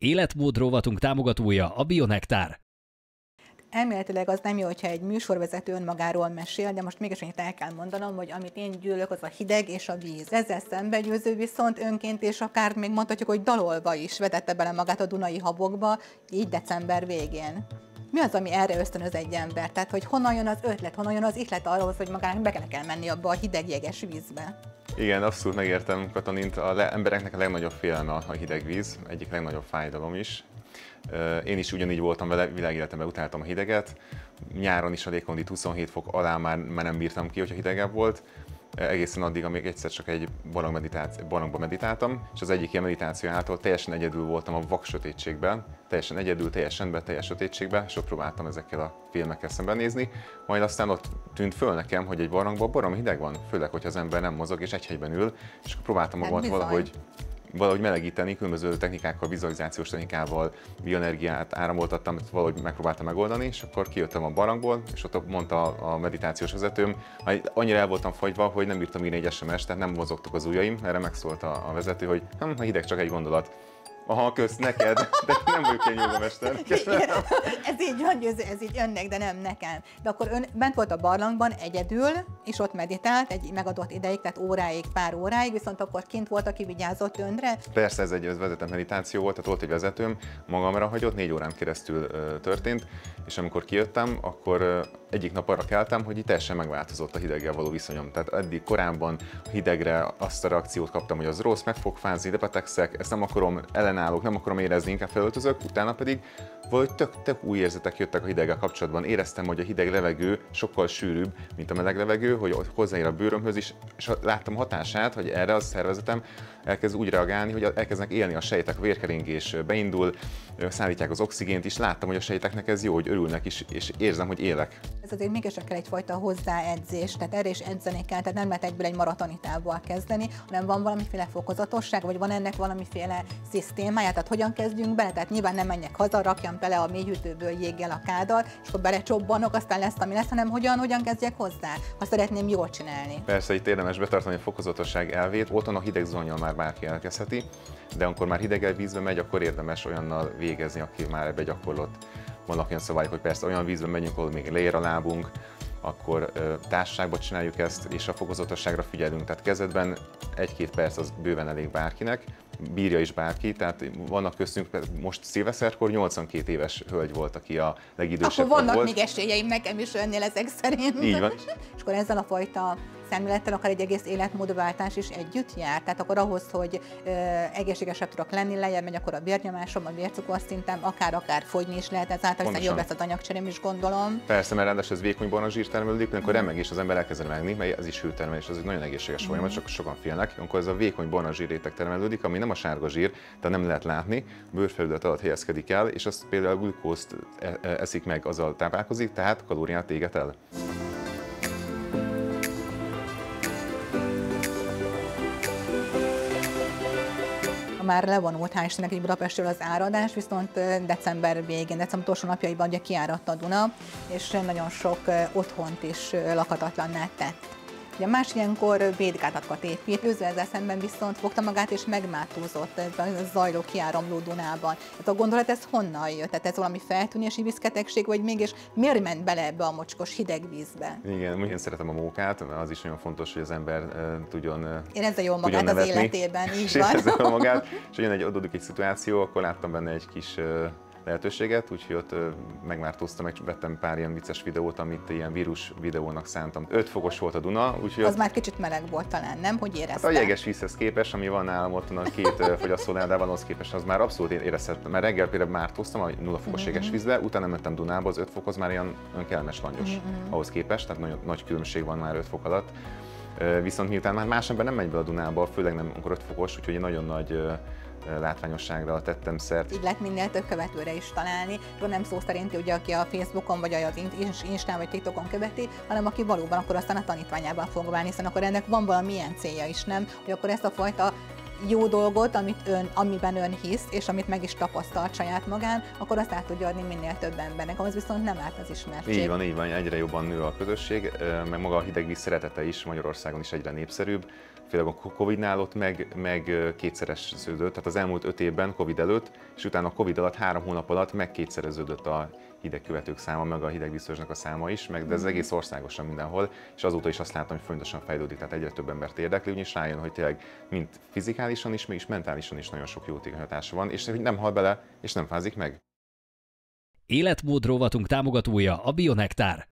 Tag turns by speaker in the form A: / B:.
A: Életmód rovatunk támogatója a Bionektár.
B: Elméletileg az nem jó, hogyha egy műsorvezető önmagáról mesél, de most mégis annyit el kell mondanom, hogy amit én gyűlölök, az a hideg és a víz. Ezzel szembegyőző viszont önként, és akár még mondhatjuk, hogy dalolva is vetette bele magát a Dunai habokba, így december végén. Mi az, ami erre ösztönöz egy ember? Tehát, hogy honnan jön az ötlet, honnan jön az ihlet arról, hogy magának be kell menni abba a hideg jeges vízbe?
C: Igen, abszolút megértem Katalint. Embereknek a legnagyobb félelme a hideg víz, egyik legnagyobb fájdalom is. Én is ugyanígy voltam vele, világéletemben utáltam a hideget. Nyáron is a légkondit 27 fok alá már nem bírtam ki, hogyha hidegebb volt. Egészen addig, amíg egyszer csak egy barlangba meditáltam, és az egyik ilyen meditáció által teljesen egyedül voltam a vak sötétségben, teljesen egyedül, teljes rendben, teljes sötétségben, és ott próbáltam ezekkel a filmekkel szembenézni. Majd aztán ott tűnt föl nekem, hogy egy barlangban baromi hideg van, főleg, hogyha az ember nem mozog és egy helyben ül, és akkor próbáltam magamat valahogy melegíteni, különböző technikákkal, vizualizációs technikával, bioenergiát áramoltattam, valahogy megpróbáltam megoldani, és akkor kijöttem a barlangból, és ott mondta a meditációs vezetőm, annyira el voltam fagyva, hogy nem bírtam írni egy SMS-t, tehát nem mozogtak az ujjaim, erre megszólt a vezető, hogy a hideg csak egy gondolat. Aha, kösz neked, de nem vagyok én jogomester.
B: Ez így van, ez így önnek, de nem nekem. De akkor ön bent volt a barlangban egyedül, és ott meditált egy megadott ideig, tehát óráig, pár óráig, viszont akkor kint volt, aki vigyázott önre.
C: Persze, ez egy vezetett meditáció volt, tehát volt egy vezetőm, magamra hagyott, 4 órán keresztül történt, és amikor kijöttem, akkor egyik nap arra keltem, hogy itt teljesen megváltozott a hideggel való viszonyom. Tehát eddig korábban a hidegre azt a reakciót kaptam, hogy az rossz, meg fog fázni, de betegszek, ezt nem akarom, ellenállok, nem akarom érezni, inkább felöltözök, utána pedig valahogy tök új érzetek jöttek a hideggel kapcsolatban. Éreztem, hogy a hideg levegő sokkal sűrűbb, mint a meleg levegő, hogy hozzáér a bőrömhöz is, és láttam hatását, hogy erre a szervezetem elkezd úgy reagálni, hogy elkezdnek élni a sejtek, a vérkeringés beindul, szállítják az oxigént is, láttam, hogy a sejteknek ez jó, hogy örülnek is, és érzem, hogy élek.
B: Ez azért mégis kell egyfajta hozzáedzés, tehát erre is edzeni kell, tehát nem lehet egyből egy maratoni távból kezdeni, hanem van valamiféle fokozatosság, vagy van ennek valamiféle szisztémája, tehát hogyan kezdjünk bele, tehát nyilván nem menjek haza, rakjam tele a mélyhűtőből jéggel a kádat, és akkor belecsobbanok, aztán lesz, ami lesz, hanem hogyan kezdjek hozzá, ha szeretném jól csinálni.
C: Persze, itt érdemes betartani a fokozatosság elvét, otthon a hideg zuhannyal már bárki elkezdheti, de amikor már hideg vízbe megy, akkor érdemes olyannal végezni, aki már ebbe gyakorlott. Vannak olyan szabályok, hogy persze olyan vízben megyünk, ahol még leér a lábunk, akkor társaságban csináljuk ezt, és a fokozatosságra figyelünk. Tehát kezdetben 1-2 perc az bőven elég bárkinek, bírja is bárki, tehát vannak köztünk, most szilveszterkor 82 éves hölgy volt, aki a legidősebb
B: akkor vannak
C: volt.
B: Még esélyeim nekem is önnél ezek szerint.
C: Így van.
B: És akkor ezzel a fajta szemlélettel akár egy egész életmódváltás is együtt jár. Tehát akkor ahhoz, hogy egészségesebb tudok lenni, lejjebb megy akkor a vérnyomásom, a vércukorszintem, akár fogyni is lehet ezáltal, hiszen jobb lesz az anyagcserém is, gondolom.
C: Persze, mert ráadásul ez vékony barna zsír termelődik, amikor remegés az ember elkezd megni, mert ez is hőtermelés, ez egy nagyon egészséges folyamat, csak sokan félnek. Amikor ez a vékony barna zsírréteg termelődik, ami nem a sárga zsír, tehát nem lehet látni, bőrfelület alatt helyezkedik el, és az például glükózt eszik meg, azzal táplálkozik, tehát kalóriát éget el.
B: Már levonult, hál' Istennek, így Budapestről az áradás, viszont december végén, december utolsó napjaiban ugye kiáradt a Duna, és nagyon sok otthont is lakhatatlanná tett. Ugye más ilyenkor védgátatokat épít, ezzel szemben viszont fogta magát és megmátúzott a zajló kiáramló Dunában. Ez a gondolat, ez honnan jött? Tehát ez valami feltűnési vízketegség, vagy mégis miért ment bele ebbe a mocskos hideg vízbe?
C: Igen, én szeretem a mókát, az is nagyon fontos, hogy az ember tudjon
B: érezze jól magát az életében, így van.
C: Érezze jól magát, és ugyan adódik egy szituáció, akkor láttam benne egy kis lehetőséget, úgyhogy ott megmártóztam, vettem pár ilyen vicces videót, amit ilyen vírus videónak szántam. 5 fokos volt a Duna, úgyhogy...
B: Az már kicsit meleg volt talán, nem? Hogy éreztem?
C: Hát a jeges vízhez képest, ami van nálam ott a 2 fogyasztónál, az képest, az már abszolút érezhettem. Mert reggel például mártóztam a 0 fokos jeges vízbe, utána mentem Dunába, az 5 fok az már olyan kellemes langyos ahhoz képest, tehát nagyon nagy különbség van már 5 fok alatt. Viszont miután már más ember nem megy be a Dunába, főleg nem amikor 5 fokos, úgyhogy egy nagyon nagy látványosságra tettem szert.
B: Így lehet minél több követőre is találni, és nem szó szerint, ugye, aki a Facebookon, vagy az Instán, vagy TikTokon követi, hanem aki valóban akkor aztán a tanítványában fog válni, hiszen akkor ennek van valamilyen célja is, nem? Hogy akkor ezt a fajta jó dolgot, amiben ön hisz, és amit meg is tapasztalt saját magán, akkor azt át tudja adni minél több embernek, ahhoz viszont nem árt az ismertség.
C: Így van, egyre jobban nő a közösség, meg maga a hidegvíz szeretete is Magyarországon is egyre népszerűbb. főleg a Covid-nál ott meg kétszereződött, tehát az elmúlt 5 évben Covid előtt, és utána a Covid alatt 3 hónap alatt meg kétszereződött a hidegkövetők száma, meg a hidegviszonyosnak a száma is, meg de ez egész országosan mindenhol, és azóta is azt látom, hogy folyamatosan fejlődik, tehát egyre több embert érdekli, ugyanis rájön, hogy tényleg mind fizikálisan is, mégis mentálisan is nagyon sok jótékony hatása van, és hogy nem hal bele, és nem fázik meg.
A: Életmód rovatunk támogatója a Bionektár.